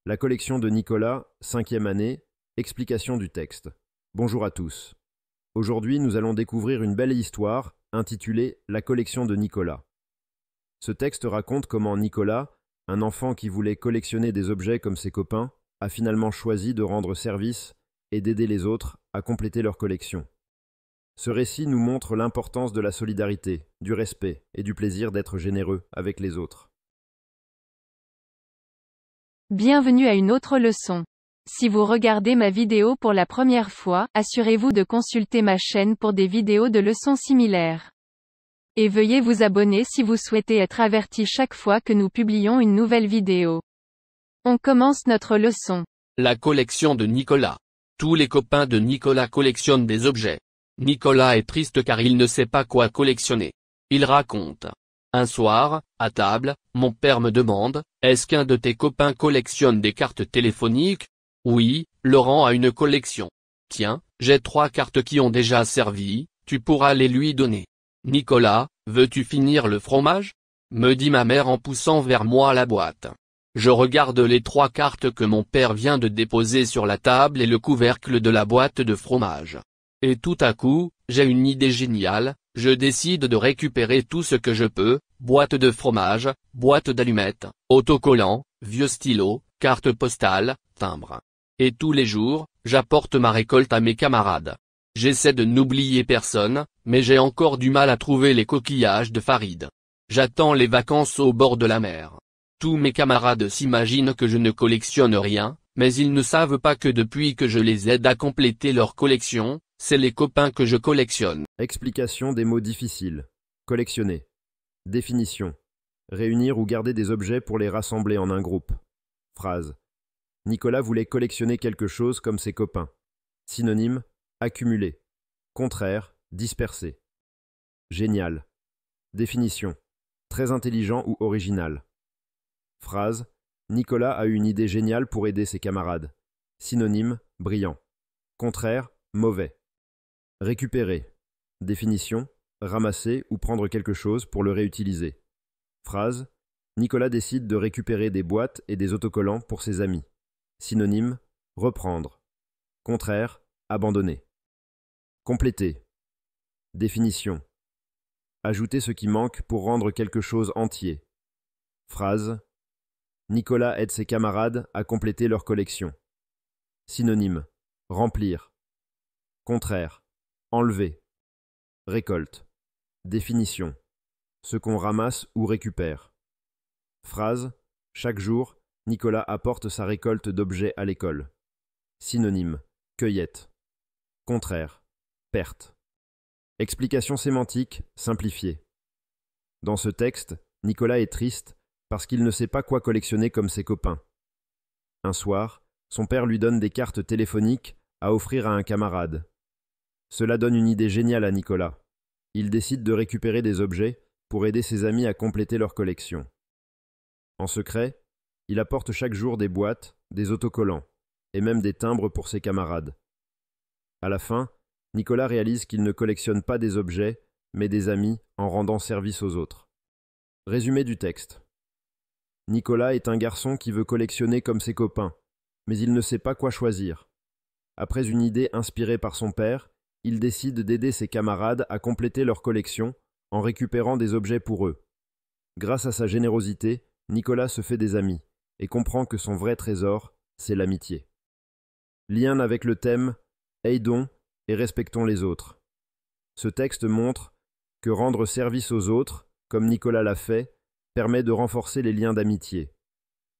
La collection de Nicolas, 5e année, explication du texte. Bonjour à tous. Aujourd'hui, nous allons découvrir une belle histoire intitulée La collection de Nicolas. Ce texte raconte comment Nicolas, un enfant qui voulait collectionner des objets comme ses copains, a finalement choisi de rendre service et d'aider les autres à compléter leur collection. Ce récit nous montre l'importance de la solidarité, du respect et du plaisir d'être généreux avec les autres. Bienvenue à une autre leçon. Si vous regardez ma vidéo pour la première fois, assurez-vous de consulter ma chaîne pour des vidéos de leçons similaires. Et veuillez vous abonner si vous souhaitez être averti chaque fois que nous publions une nouvelle vidéo. On commence notre leçon. La collection de Nicolas. Tous les copains de Nicolas collectionnent des objets. Nicolas est triste car il ne sait pas quoi collectionner. Il raconte. Un soir, à table, mon père me demande, est-ce qu'un de tes copains collectionne des cartes téléphoniques? Oui, Laurent a une collection. Tiens, j'ai 3 cartes qui ont déjà servi, tu pourras les lui donner. Nicolas, veux-tu finir le fromage? Me dit ma mère en poussant vers moi la boîte. Je regarde les 3 cartes que mon père vient de déposer sur la table et le couvercle de la boîte de fromage. Et tout à coup, j'ai une idée géniale, je décide de récupérer tout ce que je peux, boîte de fromage, boîte d'allumettes, autocollants, vieux stylos, cartes postales, timbres. Et tous les jours, j'apporte ma récolte à mes camarades. J'essaie de n'oublier personne, mais j'ai encore du mal à trouver les coquillages de Farid. J'attends les vacances au bord de la mer. Tous mes camarades s'imaginent que je ne collectionne rien, mais ils ne savent pas que depuis que je les aide à compléter leur collection, c'est les copains que je collectionne. Explication des mots difficiles. Collectionner. Définition. Réunir ou garder des objets pour les rassembler en un groupe. Phrase. Nicolas voulait collectionner quelque chose comme ses copains. Synonyme. Accumuler. Contraire. Disperser. Génial. Définition. Très intelligent ou original. Phrase. Nicolas a eu une idée géniale pour aider ses camarades. Synonyme. Brillant. Contraire. Mauvais. Récupérer. Définition. Ramasser ou prendre quelque chose pour le réutiliser. Phrase. Nicolas décide de récupérer des boîtes et des autocollants pour ses amis. Synonyme. Reprendre. Contraire. Abandonner. Compléter. Définition. Ajouter ce qui manque pour rendre quelque chose entier. Phrase. Nicolas aide ses camarades à compléter leur collection. Synonyme. Remplir. Contraire. Enlever. Récolte. Définition. Ce qu'on ramasse ou récupère. Phrase. Chaque jour, Nicolas apporte sa récolte d'objets à l'école. Synonyme. Cueillette. Contraire. Perte. Explication sémantique simplifiée. Dans ce texte, Nicolas est triste parce qu'il ne sait pas quoi collectionner comme ses copains. Un soir, son père lui donne des cartes téléphoniques à offrir à un camarade. Cela donne une idée géniale à Nicolas. Il décide de récupérer des objets pour aider ses amis à compléter leur collection. En secret, il apporte chaque jour des boîtes, des autocollants et même des timbres pour ses camarades. À la fin, Nicolas réalise qu'il ne collectionne pas des objets, mais des amis en rendant service aux autres. Résumé du texte. Nicolas est un garçon qui veut collectionner comme ses copains, mais il ne sait pas quoi choisir. Après une idée inspirée par son père, il décide d'aider ses camarades à compléter leur collection en récupérant des objets pour eux. Grâce à sa générosité, Nicolas se fait des amis et comprend que son vrai trésor, c'est l'amitié. Lien avec le thème « Aidons et respectons les autres ». Ce texte montre que rendre service aux autres, comme Nicolas l'a fait, permet de renforcer les liens d'amitié.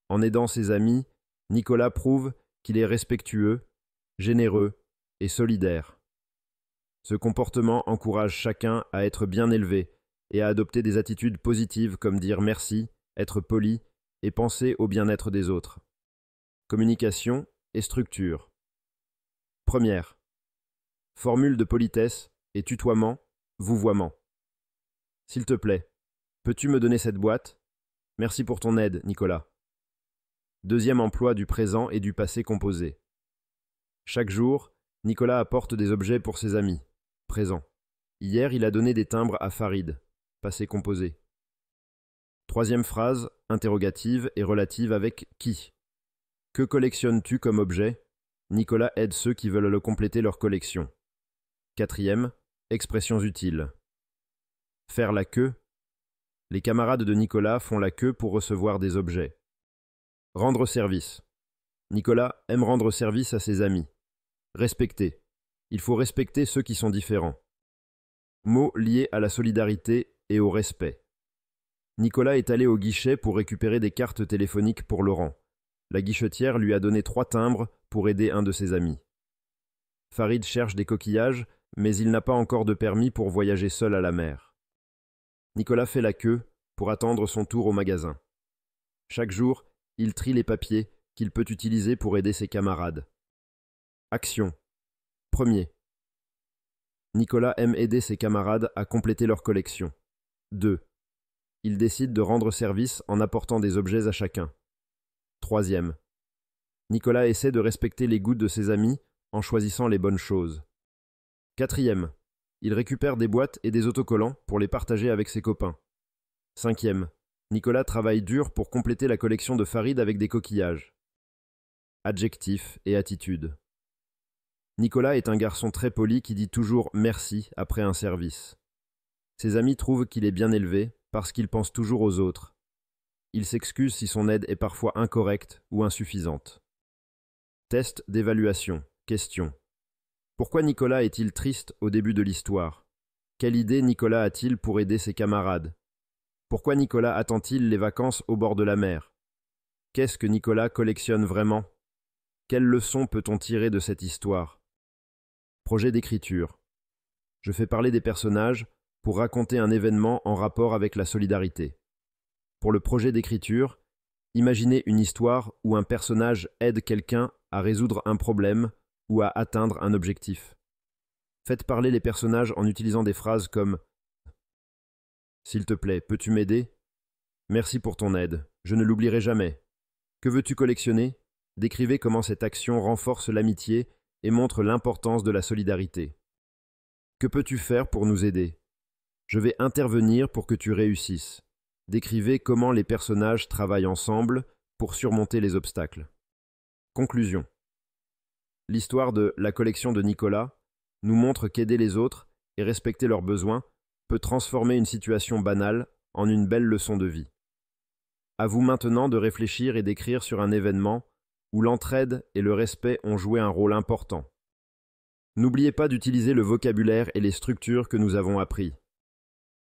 En aidant ses amis, Nicolas prouve qu'il est respectueux, généreux et solidaire. Ce comportement encourage chacun à être bien élevé et à adopter des attitudes positives comme dire merci, être poli et penser au bien-être des autres. Communication et structure. Première. Formule de politesse et tutoiement, vouvoiement. S'il te plaît, peux-tu me donner cette boîte? Merci pour ton aide, Nicolas. Deuxième emploi du présent et du passé composé. Chaque jour, Nicolas apporte des objets pour ses amis. Présent. Hier, il a donné des timbres à Farid. Passé composé. Troisième phrase, interrogative et relative avec qui. Que collectionnes-tu comme objet? Nicolas aide ceux qui veulent le compléter leur collection. 4e, expressions utiles. Faire la queue. Les camarades de Nicolas font la queue pour recevoir des objets. Rendre service. Nicolas aime rendre service à ses amis. Respecter. Il faut respecter ceux qui sont différents. Mots liés à la solidarité et au respect. Nicolas est allé au guichet pour récupérer des cartes téléphoniques pour Laurent. La guichetière lui a donné 3 timbres pour aider un de ses amis. Farid cherche des coquillages, mais il n'a pas encore de permis pour voyager seul à la mer. Nicolas fait la queue pour attendre son tour au magasin. Chaque jour, il trie les papiers qu'il peut utiliser pour aider ses camarades. Action. 1er. Nicolas aime aider ses camarades à compléter leur collection. 2. Il décide de rendre service en apportant des objets à chacun. 3e. Nicolas essaie de respecter les goûts de ses amis en choisissant les bonnes choses. 4e. Il récupère des boîtes et des autocollants pour les partager avec ses copains. 5e. Nicolas travaille dur pour compléter la collection de Farid avec des coquillages. Adjectifs et attitude. Nicolas est un garçon très poli qui dit toujours « merci » après un service. Ses amis trouvent qu'il est bien élevé parce qu'il pense toujours aux autres. Il s'excuse si son aide est parfois incorrecte ou insuffisante. Test d'évaluation. Question. Pourquoi Nicolas est-il triste au début de l'histoire? Quelle idée Nicolas a-t-il pour aider ses camarades? Pourquoi Nicolas attend-il les vacances au bord de la mer? Qu'est-ce que Nicolas collectionne vraiment? Quelle leçon peut-on tirer de cette histoire? Projet d'écriture. Je fais parler des personnages pour raconter un événement en rapport avec la solidarité. Pour le projet d'écriture, imaginez une histoire où un personnage aide quelqu'un à résoudre un problème ou à atteindre un objectif. Faites parler les personnages en utilisant des phrases comme « S'il te plaît, peux-tu m'aider? Merci pour ton aide, je ne l'oublierai jamais. Que veux-tu collectionner? » Décrivez comment cette action renforce l'amitié et montre l'importance de la solidarité. Que peux-tu faire pour nous aider? Je vais intervenir pour que tu réussisses. Décrivez comment les personnages travaillent ensemble pour surmonter les obstacles. Conclusion. L'histoire de La collection de Nicolas nous montre qu'aider les autres et respecter leurs besoins peut transformer une situation banale en une belle leçon de vie. À vous maintenant de réfléchir et d'écrire sur un événement où l'entraide et le respect ont joué un rôle important. N'oubliez pas d'utiliser le vocabulaire et les structures que nous avons appris.